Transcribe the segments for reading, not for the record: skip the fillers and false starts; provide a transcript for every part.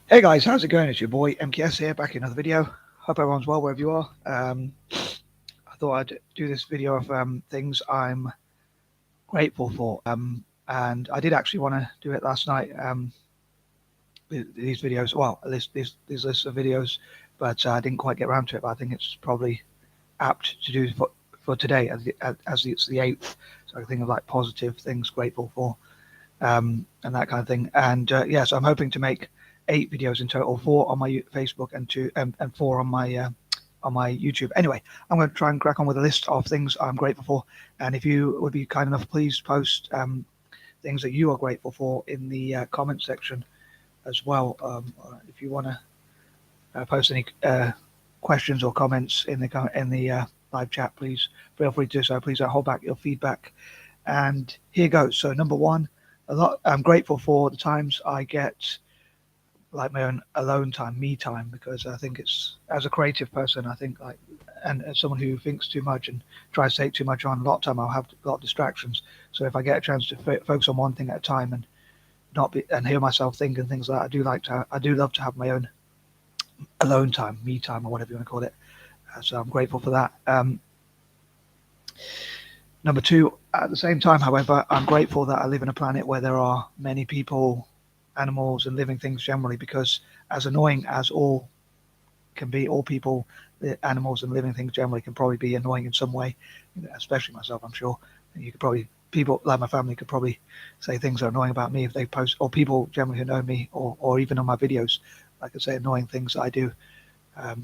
Hey guys, how's it going? It's your boy M.K.S here, back in another video. Hope everyone's well wherever you are. I thought I'd do this video of things I'm grateful for. And I did actually want to do it last night. These videos, well, these lists of videos, but I didn't quite get around to it. But I think it's probably apt to do for today, as it's the 8th. So I think of like positive things grateful for, and that kind of thing. And yeah, so I'm hoping to make 8 videos in total, 4 on my Facebook and 4 on my YouTube. Anyway, I'm going to try and crack on with a list of things I'm grateful for. And if you would be kind enough, please post things that you are grateful for in the comment section as well. If you want to post any questions or comments in the live chat, please feel free to do so. Please don't hold back your feedback. And here goes. So number one, I'm grateful for the times I get like my own alone time, me time, because I think it's, as a creative person, I think like, and as someone who thinks too much and tries to take too much on, a lot of time I'll have a lot of distractions. So if I get a chance to focus on one thing at a time and not be and hear myself think and things like that, I do love to have my own alone time, me time, or whatever you want to call it. So I'm grateful for that. Number two, at the same time, however, I'm grateful that I live in a planet where there are many people, animals, and living things generally, because as annoying as all can be, all people, the animals, and living things generally can probably be annoying in some way, especially myself, I'm sure. You could probably, people like my family could probably say things that are annoying about me if they post, or people generally who know me, or even on my videos, like I say, annoying things that I do.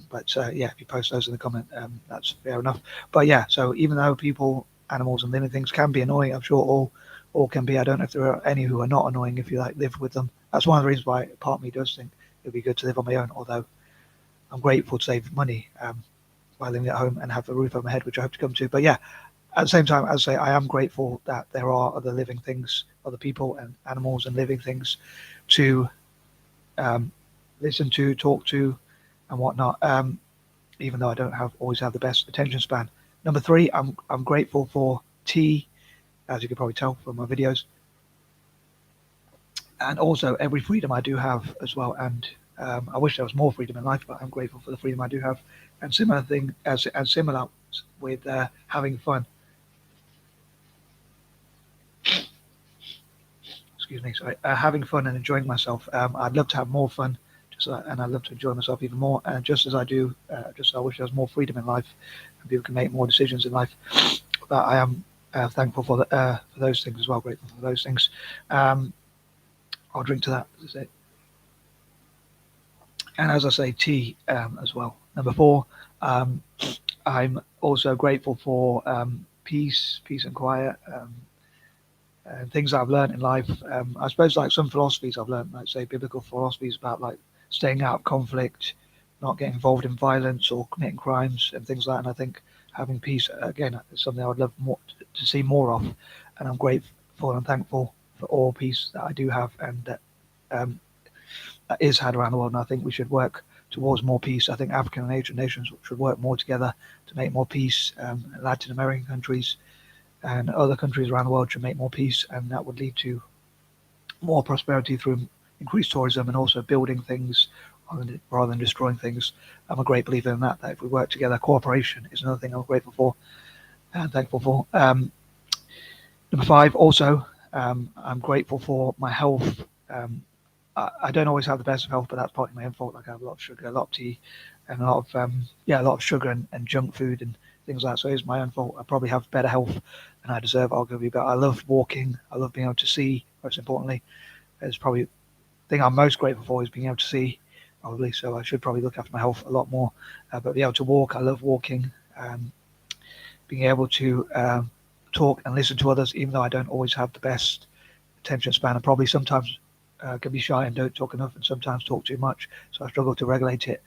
But yeah, if you post those in the comment, that's fair enough. But yeah, so even though people, animals, and living things can be annoying, I'm sure all can be. I don't know if there are any who are not annoying if you like live with them. That's one of the reasons why part of me does think it'd be good to live on my own. Although I'm grateful to save money by living at home and have a roof over my head, which I hope to come to. But yeah, at the same time, as I say, I am grateful that there are other living things, other people and animals and living things to listen to, talk to, and whatnot. Even though I don't always have the best attention span. Number three, I'm grateful for tea, as you can probably tell from my videos, and also every freedom I do have as well. And I wish there was more freedom in life, but I'm grateful for the freedom I do have. And similar with having fun. Excuse me, sorry. Having fun and enjoying myself. I'd love to have more fun, and I'd love to enjoy myself even more. And just as I do, I wish there was more freedom in life, and people can make more decisions in life. But I am thankful for those things as well. Grateful for those things. I'll drink to that. As I say. And as I say, tea as well. Number four, I'm also grateful for peace and quiet. And things that I've learned in life. I suppose like some philosophies I've learned, like say biblical philosophies about like staying out of conflict, not getting involved in violence or committing crimes and things like that. And I think having peace again is something I would love more to see more of. And I'm grateful and thankful for all peace that I do have and that is had around the world. And I think we should work towards more peace. I think African and Asian nations should work more together to make more peace. Latin American countries and other countries around the world should make more peace, and that would lead to more prosperity through increased tourism and also building things rather than destroying things. I'm a great believer in that if we work together, cooperation is another thing I'm grateful for and thankful for. Number five, also, I'm grateful for my health. I don't always have the best of health, but that's partly my own fault. Like I have a lot of sugar, a lot of tea, and a lot of sugar and junk food and things like that. So it's my own fault. I probably have better health than I deserve, arguably. But I love walking. I love being able to see. Most importantly, it's probably the thing I'm most grateful for is being able to see, probably. So I should probably look after my health a lot more. But be able to walk, I love walking. Being able to talk and listen to others, even though I don't always have the best attention span, and probably sometimes can be shy and don't talk enough, and sometimes talk too much. So I struggle to regulate it.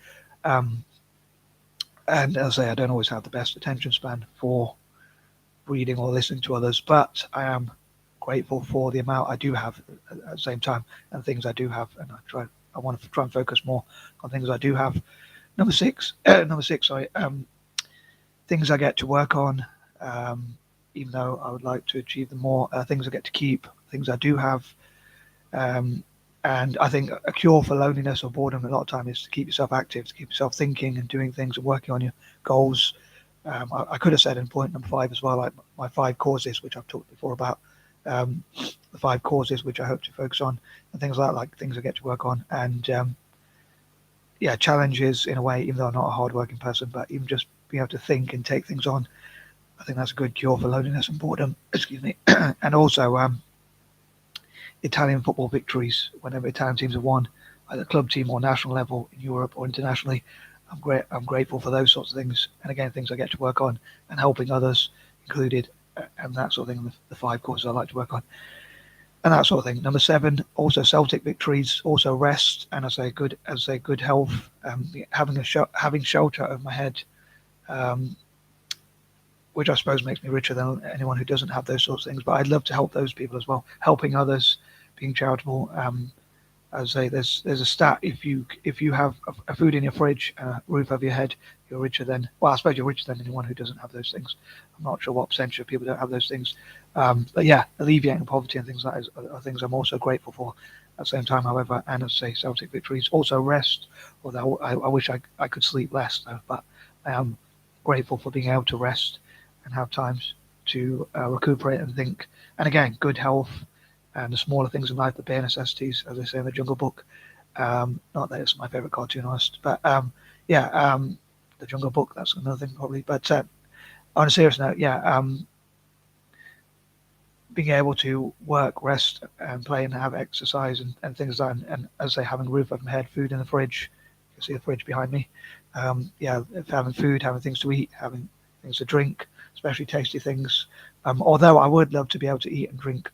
And as I say, I don't always have the best attention span for reading or listening to others, but I am grateful for the amount I do have at the same time and things I do have, and I want to try and focus more on things I do have. Number six, sorry, things I get to work on, even though I would like to achieve them more. Things I get to keep, things I do have, and And I think a cure for loneliness or boredom a lot of time is to keep yourself active, to keep yourself thinking and doing things and working on your goals. I could have said in point number 5 as well, like my 5 causes, which I've talked before about, the 5 causes which I hope to focus on, and things like things I get to work on, and challenges in a way, even though I'm not a hard-working person, but even just being able to think and take things on. I think that's a good cure for loneliness and boredom. Excuse me. And also Italian football victories. Whenever Italian teams have won, either club team or national level in Europe or internationally, I'm grateful for those sorts of things. And again, things I get to work on and helping others included, and that sort of thing. The 5 causes I like to work on, and that sort of thing. Number 7, also Celtic victories, also rest, and as I say, good health, having shelter over my head. Which I suppose makes me richer than anyone who doesn't have those sorts of things. But I'd love to help those people as well, helping others, being charitable. As I say, there's a stat: if you have a food in your fridge, a roof over your head, you're richer than. Well, I suppose you're richer than anyone who doesn't have those things. I'm not sure what percentage of people don't have those things. But yeah, alleviating poverty and things like that are things I'm also grateful for. At the same time, however, and as I say, Celtic victories, also rest. Although I wish I could sleep less, though. But I am grateful for being able to rest and have times to recuperate and think. And again, good health and the smaller things in life, the bare necessities, as they say in the Jungle Book. Not that it's my favorite cartoon, honest, but the Jungle Book, that's another thing probably. But on a serious note, being able to work, rest, and play and have exercise and things like that. And as I say, having a roof over my head, food in the fridge. You can see the fridge behind me. Having food, having things to eat, having things to drink, especially tasty things. Although I would love to be able to eat and drink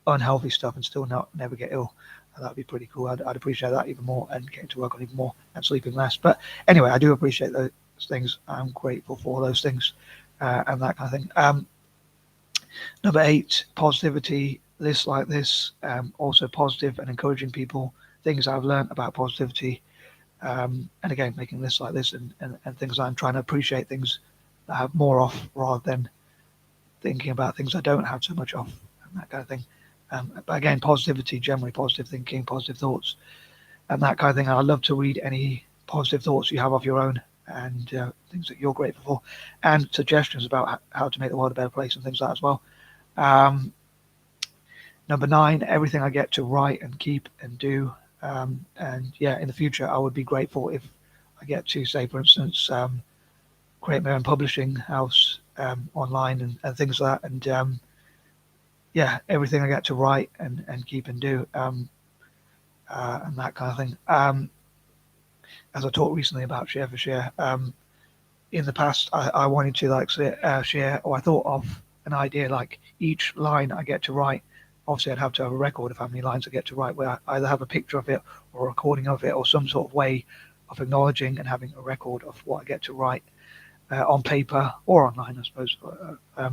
unhealthy stuff and still never get ill. That'd be pretty cool. I'd appreciate that even more, and getting to work on even more and sleeping less. But anyway, I do appreciate those things. I'm grateful for those things and that kind of thing. Number 8, positivity. Lists like this, also positive and encouraging people. Things I've learned about positivity. And again, making lists like this and things I'm trying to appreciate things that I have more of rather than thinking about things I don't have so much of and that kind of thing. But again, positivity, generally positive thinking, positive thoughts and that kind of thing. I'd love to read any positive thoughts you have of your own and things that you're grateful for, and suggestions about how to make the world a better place and things like that as well. Number 9, everything I get to write and keep and do. And in the future, I would be grateful if I get to, say, for instance, create my own publishing house online and things like that. And everything I get to write and keep and do and that kind of thing. As I talked recently about share for share, in the past, I wanted to share, or I thought of an idea like each line I get to write. Obviously, I'd have to have a record of how many lines I get to write, where I either have a picture of it or a recording of it or some sort of way of acknowledging and having a record of what I get to write on paper or online, I suppose, that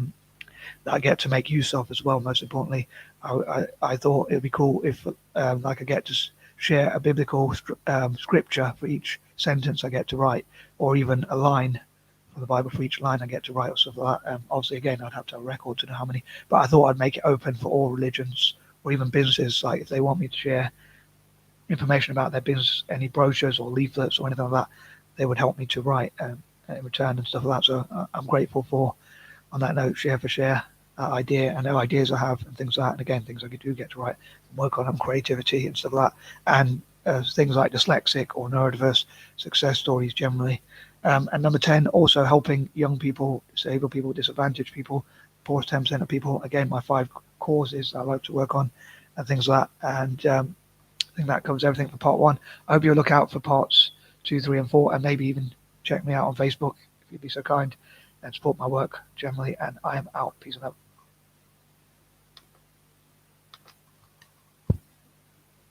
I get to make use of as well. Most importantly, I thought it would be cool if I could get to share a biblical scripture for each sentence I get to write, or even a line from the Bible for each line I get to write or stuff like that. Obviously, again, I'd have to have a record to know how many, but I thought I'd make it open for all religions or even businesses. Like if they want me to share information about their business, any brochures or leaflets or anything like that, they would help me to write in return and stuff like that. So I'm grateful for, on that note, share for share idea and the ideas I have and things like that. And again, things I do get to write and work on creativity and stuff like that. And things like dyslexic or neurodiverse success stories generally. And number 10, also helping young people, disabled people, disadvantaged people, poorest 10% of people. Again, my 5 causes I like to work on and things like that. And I think that covers everything for part 1. I hope you'll look out for parts 2, 3, and 4, and maybe even check me out on Facebook if you'd be so kind and support my work generally. And I am out. Peace and love.